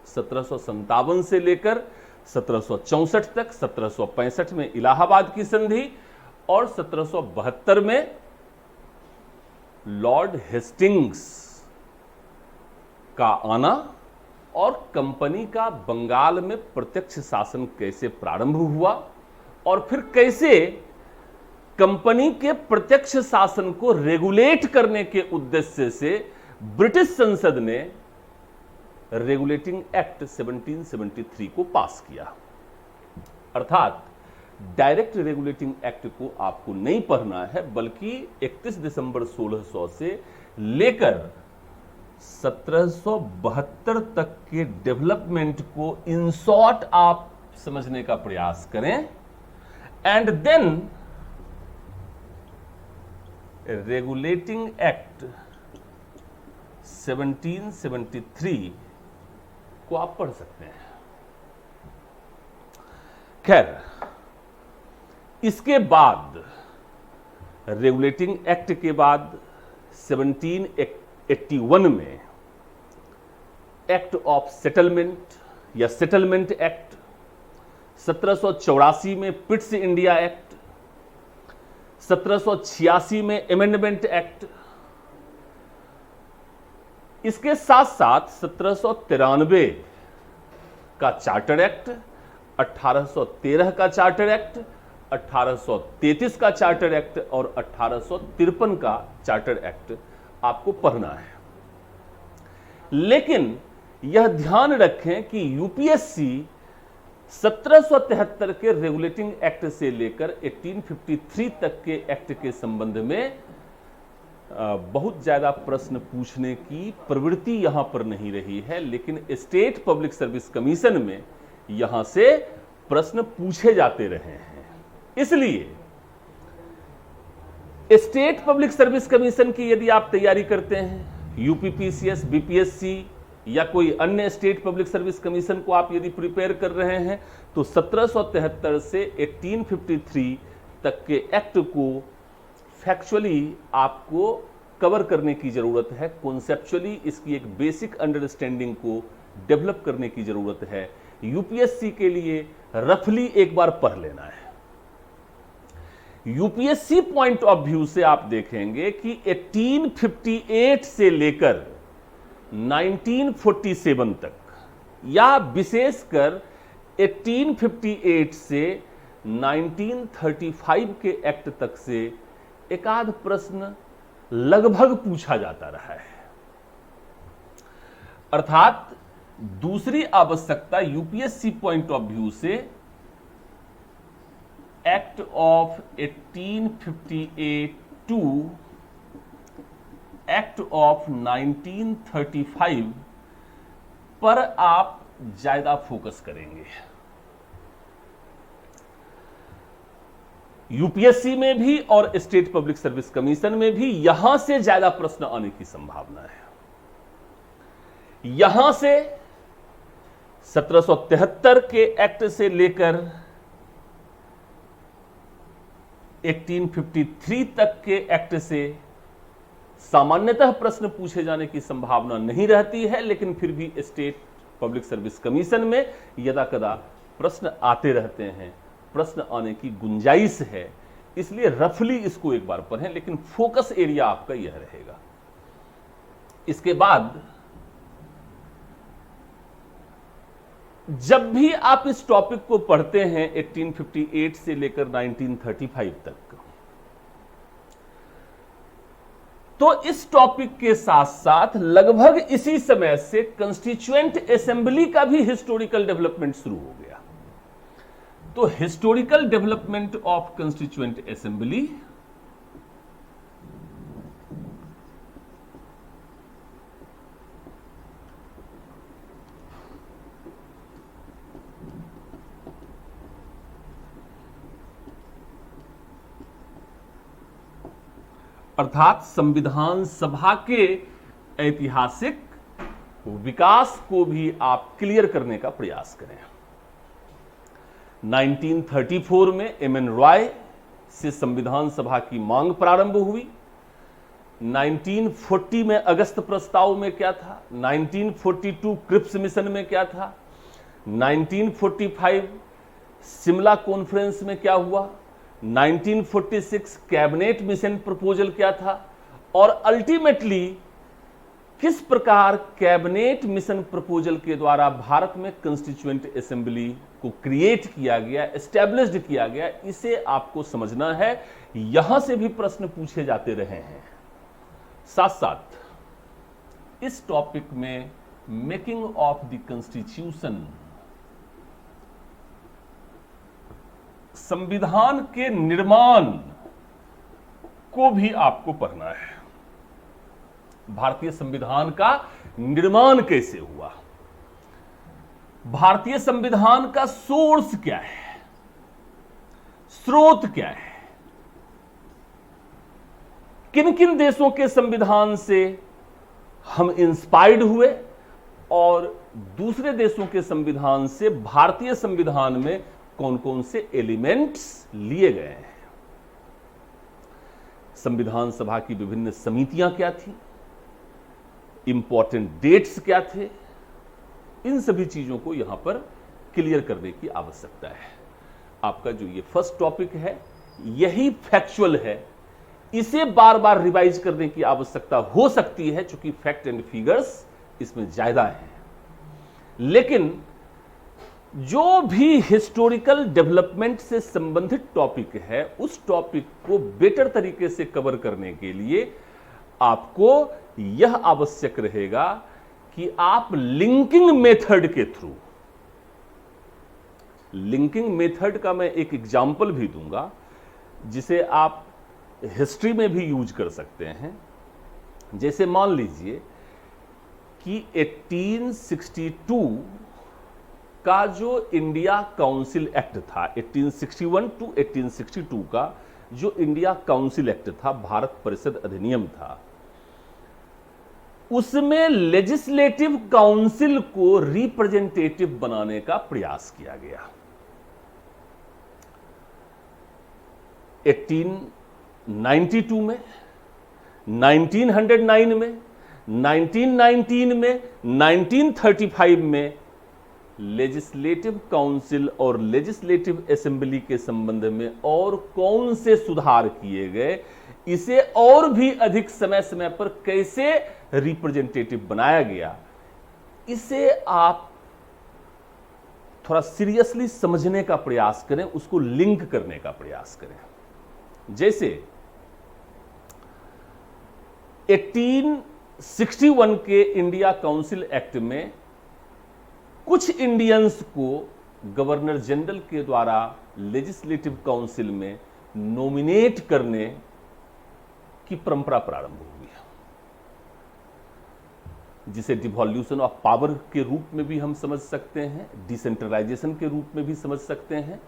1757 से लेकर 1764 तक, 1765 में इलाहाबाद की संधि और 1772 में लॉर्ड हेस्टिंग्स का आना और कंपनी का बंगाल में प्रत्यक्ष शासन कैसे प्रारंभ हुआ और फिर कैसे कंपनी के प्रत्यक्ष शासन को रेगुलेट करने के उद्देश्य से ब्रिटिश संसद ने रेगुलेटिंग एक्ट 1773 को पास किया। अर्थात डायरेक्ट रेगुलेटिंग एक्ट को आपको नहीं पढ़ना है, बल्कि 31 दिसंबर 1600 से लेकर 1772 तक के डेवलपमेंट को इन शॉर्ट आप समझने का प्रयास करें। एंड देन रेगुलेटिंग एक्ट 1773 को आप पढ़ सकते हैं। खैर, इसके बाद रेगुलेटिंग एक्ट के बाद 1781 में एक्ट ऑफ सेटलमेंट या सेटलमेंट एक्ट, 1784 में पिट्स इंडिया एक्ट, 1786 में एमेंडमेंट एक्ट, इसके साथ साथ 1793 का चार्टर एक्ट, 1813 का चार्टर एक्ट, 1833 का चार्टर एक्ट और 1853 का चार्टर एक्ट आपको पढ़ना है। लेकिन यह ध्यान रखें कि यूपीएससी 1773 के रेगुलेटिंग एक्ट से लेकर 1853 तक के एक्ट के संबंध में बहुत ज्यादा प्रश्न पूछने की प्रवृत्ति यहां पर नहीं रही है, लेकिन स्टेट पब्लिक सर्विस कमीशन में यहां से प्रश्न पूछे जाते रहे हैं। इसलिए स्टेट पब्लिक सर्विस कमीशन की यदि आप तैयारी करते हैं, यूपीपीसीएस, बीपीएससी या कोई अन्य स्टेट पब्लिक सर्विस कमीशन को आप यदि प्रिपेयर कर रहे हैं, तो 1773 से 1853 तक के एक्ट को फैक्चुअली आपको कवर करने की जरूरत है। कॉन्सेप्चुअली इसकी एक बेसिक अंडरस्टैंडिंग को डेवलप करने की जरूरत है। यूपीएससी के लिए रफली एक बार पढ़ लेना है। यूपीएससी पॉइंट ऑफ व्यू से आप देखेंगे कि 1858 से लेकर 1947 तक, या विशेषकर 1858 से 1935 के एक्ट तक से एकाध प्रश्न लगभग पूछा जाता रहा है। अर्थात दूसरी आवश्यकता यूपीएससी पॉइंट ऑफ व्यू से act of 1858 to act of 1935 पर आप ज्यादा फोकस करेंगे। यूपीएससी में भी और स्टेट पब्लिक सर्विस कमीशन में भी यहां से ज्यादा प्रश्न आने की संभावना है। यहां से 1773 के एक्ट से लेकर 1853 तक के एक्ट से सामान्यतः प्रश्न पूछे जाने की संभावना नहीं रहती है, लेकिन फिर भी स्टेट पब्लिक सर्विस कमीशन में यदा कदा प्रश्न आते रहते हैं, प्रश्न आने की गुंजाइश है। इसलिए रफली इसको एक बार पढ़ें, लेकिन फोकस एरिया आपका यह रहेगा। इसके बाद जब भी आप इस टॉपिक को पढ़ते हैं 1858 से लेकर 1935 तक, तो इस टॉपिक के साथ साथ लगभग इसी समय से कंस्टिट्यूएंट असेंबली का भी हिस्टोरिकल डेवलपमेंट शुरू हो गया। तो historical development of constituent assembly अर्थात संविधान सभा के ऐतिहासिक विकास को भी आप क्लियर करने का प्रयास करें। 1934 में एमएन रॉय से संविधान सभा की मांग प्रारंभ हुई। 1940 में अगस्त प्रस्ताव में क्या था, 1942 क्रिप्स मिशन में क्या था, 1945 शिमला कॉन्फ्रेंस में क्या हुआ, 1946 कैबिनेट मिशन प्रपोजल क्या था, और अल्टीमेटली किस प्रकार कैबिनेट मिशन प्रपोजल के द्वारा भारत में कंस्टिट्यूएंट असेंबली को क्रिएट किया गया, एस्टैब्लिश्ड किया गया, इसे आपको समझना है। यहां से भी प्रश्न पूछे जाते रहे हैं। साथ साथ इस टॉपिक में मेकिंग ऑफ द कॉन्स्टिट्यूशन, संविधान के निर्माण को भी आपको पढ़ना है। भारतीय संविधान का निर्माण कैसे हुआ, भारतीय संविधान का सोर्स क्या है, स्रोत क्या है, किन किन देशों के संविधान से हम इंस्पायर्ड हुए और दूसरे देशों के संविधान से भारतीय संविधान में कौन कौन से एलिमेंट्स लिए गए हैं, संविधान सभा की विभिन्न समितियां क्या थी, इंपॉर्टेंट डेट्स क्या थे, इन सभी चीजों को यहां पर क्लियर करने की आवश्यकता है। आपका जो ये फर्स्ट टॉपिक है यही फैक्चुअल है, इसे बार बार रिवाइज करने की आवश्यकता हो सकती है क्योंकि फैक्ट एंड फिगर्स इसमें ज्यादा हैं, लेकिन जो भी हिस्टोरिकल डेवलपमेंट से संबंधित टॉपिक है उस टॉपिक को बेटर तरीके से कवर करने के लिए आपको यह आवश्यक रहेगा कि आप लिंकिंग मेथड के थ्रू, लिंकिंग मेथड का मैं एक एग्जांपल भी दूंगा जिसे आप हिस्ट्री में भी यूज कर सकते हैं। जैसे मान लीजिए कि 1862 का जो इंडिया काउंसिल एक्ट था, 1861 टू 1862 का जो इंडिया काउंसिल एक्ट था, भारत परिषद अधिनियम था, उसमें लेजिस्लेटिव काउंसिल को रिप्रेजेंटेटिव बनाने का प्रयास किया गया। 1892 में, 1909 में, 1919 में, 1935 में लेजिस्लेटिव काउंसिल और लेजिस्लेटिव असेंबली के संबंध में और कौन से सुधार किए गए, इसे और भी अधिक समय समय पर कैसे रिप्रेजेंटेटिव बनाया गया, इसे आप थोड़ा सीरियसली समझने का प्रयास करें, उसको लिंक करने का प्रयास करें। जैसे 1861 के इंडिया काउंसिल एक्ट में कुछ इंडियंस को गवर्नर जनरल के द्वारा लेजिस्लेटिव काउंसिल में नॉमिनेट करने की परंपरा प्रारंभ हुई। जिसे डिवॉल्यूशन ऑफ पावर के रूप में भी हम समझ सकते हैं, डिसेंट्रलाइजेशन के रूप में भी समझ सकते हैं,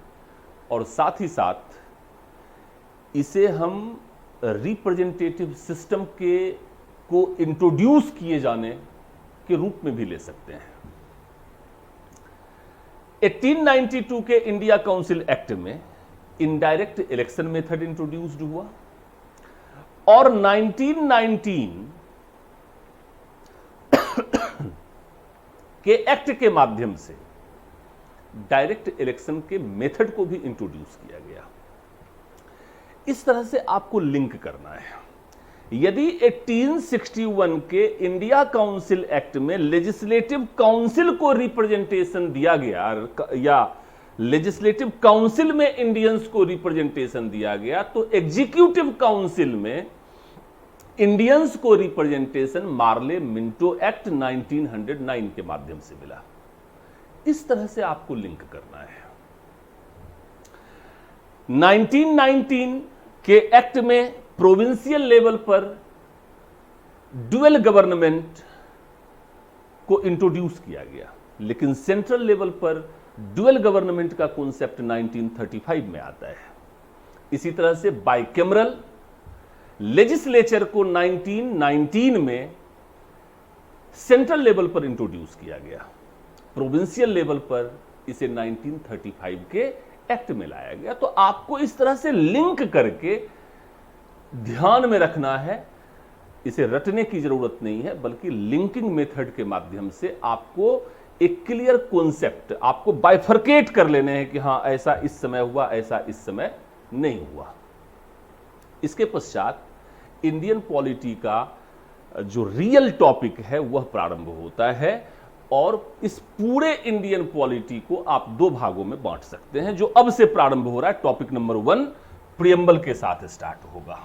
और साथ ही साथ इसे हम रिप्रेजेंटेटिव सिस्टम को इंट्रोड्यूस किए जाने के रूप में भी ले सकते हैं। 1892 के इंडिया काउंसिल एक्ट में इनडायरेक्ट इलेक्शन मेथड इंट्रोड्यूस्ड हुआ, और 1919 के एक्ट के माध्यम से डायरेक्ट इलेक्शन के मेथड को भी इंट्रोड्यूस किया गया। इस तरह से आपको लिंक करना है। यदि 1861 के इंडिया काउंसिल एक्ट में लेजिस्लेटिव काउंसिल को रिप्रेजेंटेशन दिया गया, या लेजिस्लेटिव काउंसिल में इंडियंस को रिप्रेजेंटेशन दिया गया, तो एग्जीक्यूटिव काउंसिल में इंडियंस को रिप्रेजेंटेशन मार्ले मिंटो एक्ट 1909 के माध्यम से मिला। इस तरह से आपको लिंक करना है। 1919 के एक्ट में प्रोविंशियल लेवल पर ड्यूअल गवर्नमेंट को इंट्रोड्यूस किया गया, लेकिन सेंट्रल लेवल पर ड्यूअल गवर्नमेंट का कॉन्सेप्ट 1935 में आता है। इसी तरह से बाइकैमरल लेजिस्लेचर को 1919 में सेंट्रल लेवल पर इंट्रोड्यूस किया गया, प्रोविंशियल लेवल पर इसे 1935 के एक्ट में लाया गया। तो आपको इस तरह से लिंक करके ध्यान में रखना है, इसे रटने की जरूरत नहीं है, बल्कि लिंकिंग मेथड के माध्यम से आपको एक क्लियर कॉन्सेप्ट, आपको बाइफरकेट कर लेने हैं कि हां ऐसा इस समय हुआ, ऐसा इस समय नहीं हुआ। इसके पश्चात इंडियन पॉलिटी का जो रियल टॉपिक है वह प्रारंभ होता है, और इस पूरे इंडियन पॉलिटी को आप दो भागों में बांट सकते हैं, जो अब से प्रारंभ हो रहा है। टॉपिक नंबर 1 प्रियम्बल के साथ स्टार्ट होगा।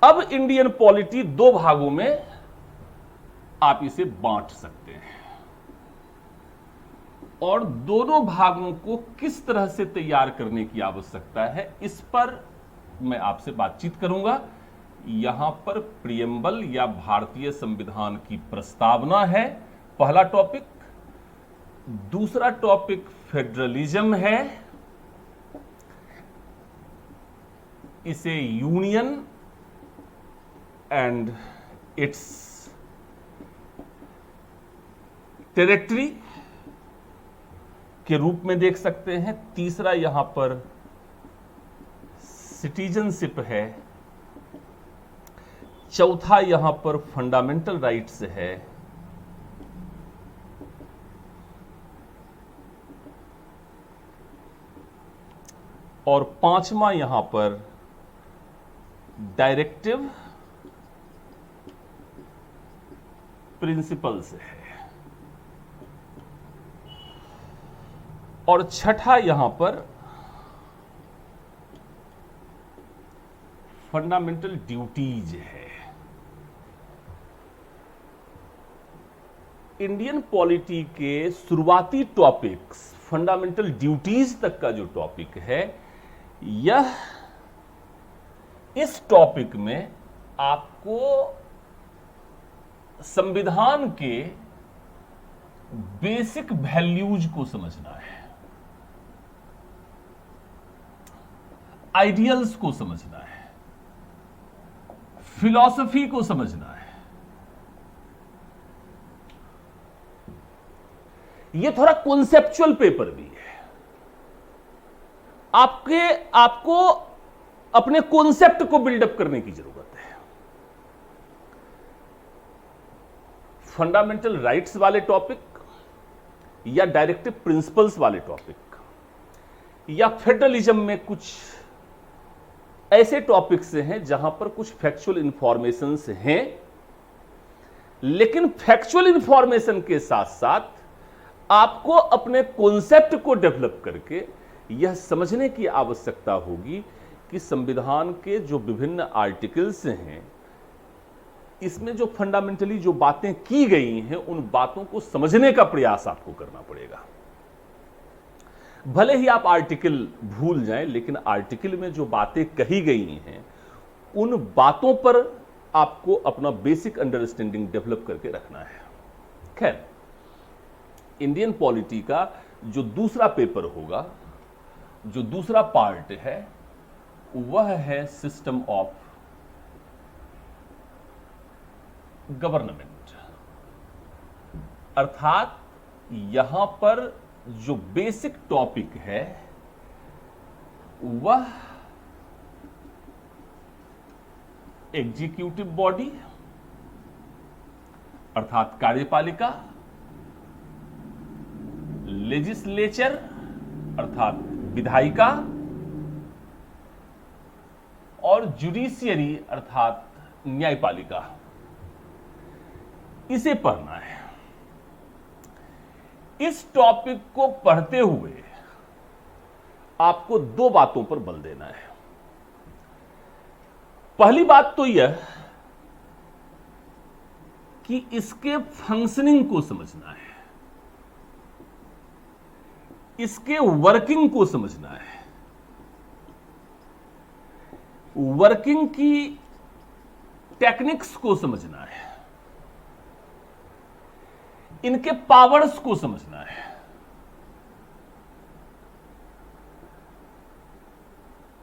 अब इंडियन पॉलिटी दो भागों में आप इसे बांट सकते हैं, और दोनों भागों को किस तरह से तैयार करने की आवश्यकता है इस पर मैं आपसे बातचीत करूंगा। यहां पर प्रियम्बल या भारतीय संविधान की प्रस्तावना है, पहला टॉपिक। दूसरा टॉपिक फेडरलिज्म है, इसे यूनियन एंड इट्स टेरिटरी के रूप में देख सकते हैं। तीसरा यहां पर सिटीजनशिप है। चौथा यहां पर फंडामेंटल राइट्स है। और पांचवा यहां पर डायरेक्टिव प्रिंसिपल्स है। और छठा यहां पर फंडामेंटल ड्यूटीज है। इंडियन पॉलिटी के शुरुआती टॉपिक्स, फंडामेंटल ड्यूटीज तक का जो टॉपिक है, यह इस टॉपिक में आपको संविधान के बेसिक वैल्यूज को समझना है, आइडियल्स को समझना है, फिलॉसफी को समझना है। यह थोड़ा कॉन्सेप्चुअल पेपर भी है। आपको अपने कॉन्सेप्ट को बिल्डअप करने की जरूरत है। फंडामेंटल राइट्स वाले टॉपिक, या डायरेक्टिव प्रिंसिपल्स वाले टॉपिक, या फेडरलिज्म में कुछ ऐसे टॉपिक्स हैं जहां पर कुछ फैक्चुअल इंफॉर्मेशंस हैं, लेकिन फैक्चुअल इंफॉर्मेशन के साथ साथ आपको अपने कॉन्सेप्ट को डेवलप करके यह समझने की आवश्यकता होगी कि संविधान के जो विभिन्न आर्टिकल्स हैं, इसमें जो फंडामेंटली जो बातें की गई हैं, उन बातों को समझने का प्रयास आपको करना पड़ेगा। भले ही आप आर्टिकल भूल जाएं, लेकिन आर्टिकल में जो बातें कही गई हैं उन बातों पर आपको अपना बेसिक अंडरस्टैंडिंग डेवलप करके रखना है। खैर, इंडियन पॉलिटी का जो दूसरा पेपर होगा, जो दूसरा पार्ट है, वह है सिस्टम ऑफ गवर्नमेंट। अर्थात यहां पर जो बेसिक टॉपिक है वह एग्जीक्यूटिव बॉडी अर्थात कार्यपालिका, लेजिस्लेचर अर्थात विधायिका, और जुडिशियरी अर्थात न्यायपालिका, इसे पढ़ना है। इस टॉपिक को पढ़ते हुए आपको दो बातों पर बल देना है। पहली बात तो यह कि इसके फंक्शनिंग को समझना है, इसके वर्किंग को समझना है, वर्किंग की टेक्निक्स को समझना है, इनके पावर्स को समझना है,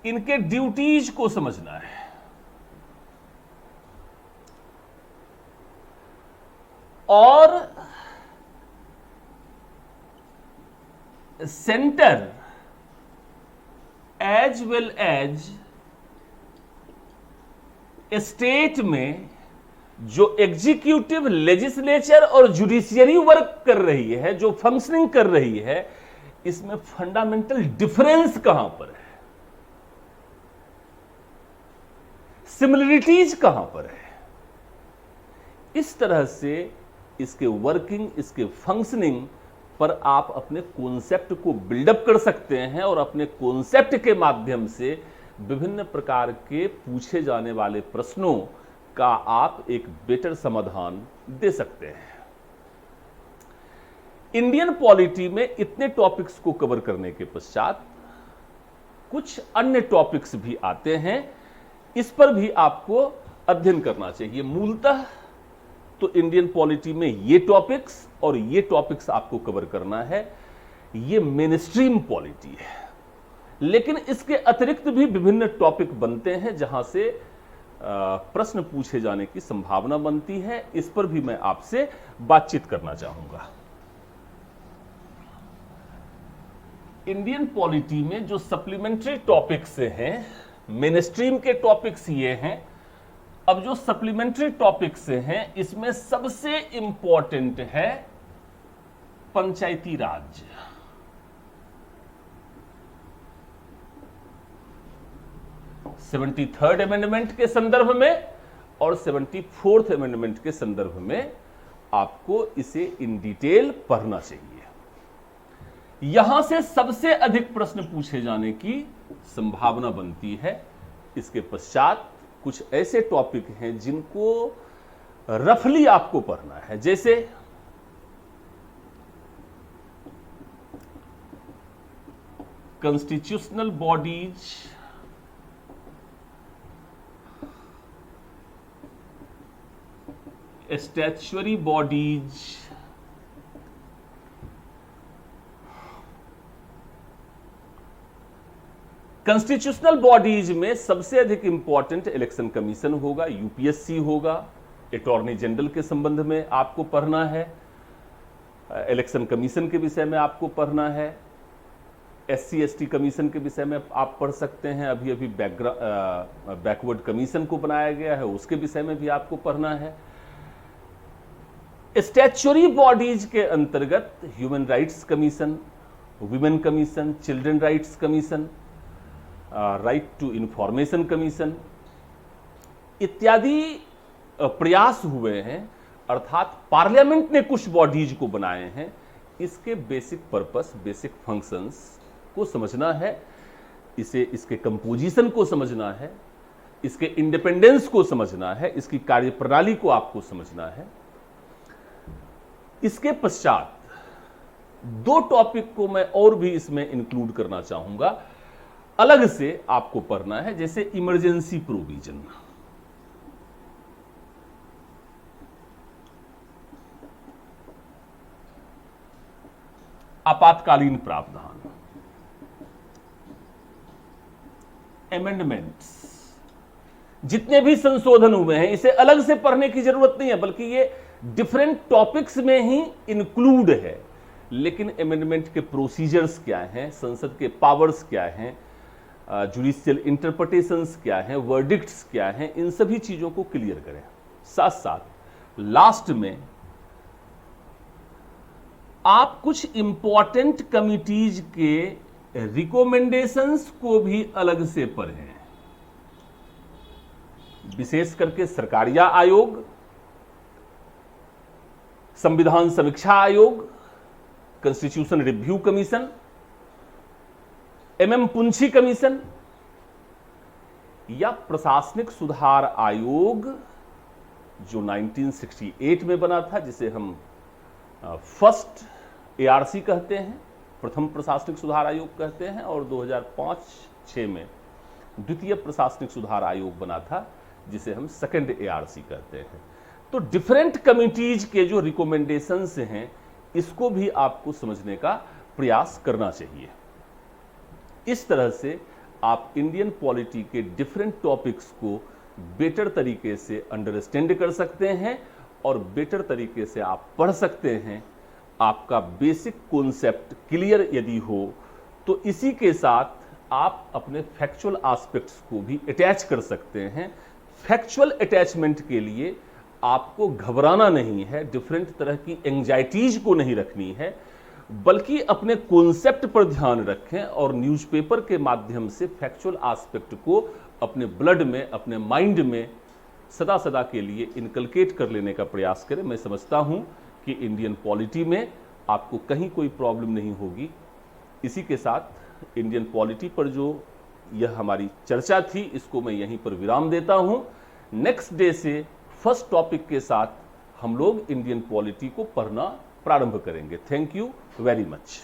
इनके ड्यूटीज को समझना है, और centre as well as state में जो एग्जीक्यूटिव, लेजिस्लेचर और जुडिशियरी वर्क कर रही है, जो फंक्शनिंग कर रही है, इसमें फंडामेंटल डिफरेंस कहां पर है, सिमिलरिटीज कहां पर है। इस तरह से इसके वर्किंग, इसके फंक्शनिंग पर आप अपने कॉन्सेप्ट को बिल्डअप कर सकते हैं और अपने कॉन्सेप्ट के माध्यम से विभिन्न प्रकार के पूछे जाने वाले प्रश्नों का आप एक बेटर समाधान दे सकते हैं। इंडियन पॉलिटी में इतने टॉपिक्स को कवर करने के पश्चात कुछ अन्य टॉपिक्स भी आते हैं, इस पर भी आपको अध्ययन करना चाहिए। मूलतः तो इंडियन पॉलिटी में ये टॉपिक्स और ये टॉपिक्स आपको कवर करना है, ये मेनस्ट्रीम पॉलिटी है। लेकिन इसके अतिरिक्त भी विभिन्न टॉपिक बनते हैं जहां से प्रश्न पूछे जाने की संभावना बनती है। इस पर भी मैं आपसे बातचीत करना चाहूंगा। इंडियन पॉलिटी में जो सप्लीमेंट्री टॉपिक्स हैं, मेनस्ट्रीम के टॉपिक्स ये हैं। अब जो सप्लीमेंट्री टॉपिक्स हैं, इसमें सबसे इंपॉर्टेंट है पंचायती राज। सेवेंटी थर्ड अमेंडमेंट के संदर्भ में और 74th अमेंडमेंट के संदर्भ में आपको इसे इन डिटेल पढ़ना चाहिए। यहां से सबसे अधिक प्रश्न पूछे जाने की संभावना बनती है। इसके पश्चात कुछ ऐसे टॉपिक हैं जिनको रफली आपको पढ़ना है, जैसे constitutional bodies, statutory bodies, constitutional bodies में सबसे अधिक इंपॉर्टेंट इलेक्शन कमीशन होगा, यूपीएससी होगा, अटॉर्नी जनरल के संबंध में आपको पढ़ना है, इलेक्शन कमीशन के विषय में आपको पढ़ना है, एससी एसटी कमीशन के विषय में आप पढ़ सकते हैं। अभी अभी बैकवर्ड कमीशन को बनाया गया है, उसके विषय में भी आपको पढ़ना है। स्टैच्यूटरी बॉडीज के अंतर्गत human rights commission, women commission, children rights commission, right to information commission इत्यादि प्रयास हुए हैं। अर्थात पार्लियामेंट ने कुछ बॉडीज को बनाए हैं। इसके बेसिक पर्पस, बेसिक फंक्शंस को समझना है, इसके कंपोजिशन को समझना है, इसके इंडिपेंडेंस को समझना है, इसकी कार्यप्रणाली को आपको समझना है। इसके पश्चात दो टॉपिक को मैं और भी इसमें इंक्लूड करना चाहूंगा, अलग से आपको पढ़ना है, जैसे इमरजेंसी प्रोविजन, आपातकालीन प्रावधान, अमेंडमेंट्स, जितने भी संशोधन हुए हैं इसे अलग से पढ़ने की जरूरत नहीं है, बल्कि ये डिफरेंट टॉपिक्स में ही इंक्लूड है। लेकिन अमेंडमेंट के प्रोसीजर्स क्या हैं, संसद के पावर्स क्या हैं, जुडिशियल इंटरप्रिटेशंस क्या हैं, वर्डिक्ट्स क्या हैं, इन सभी चीजों को क्लियर करें। साथ साथ लास्ट में आप कुछ इंपॉर्टेंट कमिटीज के रिकमेंडेशंस को भी अलग से पढ़ें, विशेष करके सरकारिया आयोग, संविधान समीक्षा आयोग, constitution review commission, MM Punchhi commission या प्रशासनिक सुधार आयोग जो 1968 में बना था, जिसे हम फर्स्ट ARC कहते हैं, प्रथम प्रशासनिक सुधार आयोग कहते हैं, और 2005-6 में द्वितीय प्रशासनिक सुधार आयोग बना था, जिसे हम सेकंड ARC कहते हैं। तो डिफरेंट कमिटीज के जो रिकमेंडेशंस हैं, इसको भी आपको समझने का प्रयास करना चाहिए। इस तरह से आप इंडियन पॉलिटी के डिफरेंट टॉपिक्स को बेटर तरीके से अंडरस्टैंड कर सकते हैं और बेटर तरीके से आप पढ़ सकते हैं। आपका बेसिक कॉन्सेप्ट क्लियर यदि हो तो इसी के साथ आप अपने फैक्चुअल एस्पेक्ट्स को भी अटैच कर सकते हैं। फैक्चुअल अटैचमेंट के लिए आपको घबराना नहीं है, डिफरेंट तरह की एंजाइटीज को नहीं रखनी है, बल्कि अपने कॉन्सेप्ट पर ध्यान रखें और न्यूज़पेपर के माध्यम से फैक्चुअल एस्पेक्ट को अपने ब्लड में, अपने माइंड में सदा सदा के लिए इनकलकेट कर लेने का प्रयास करें। मैं समझता हूं कि इंडियन पॉलिटी में आपको कहीं कोई प्रॉब्लम नहीं होगी। इसी के साथ इंडियन पॉलिटी पर जो यह हमारी चर्चा थी, इसको मैं यहीं पर विराम देता हूं। नेक्स्ट डे से फर्स्ट टॉपिक के साथ हम लोग इंडियन पॉलिटी को पढ़ना प्रारंभ करेंगे। Thank you very much.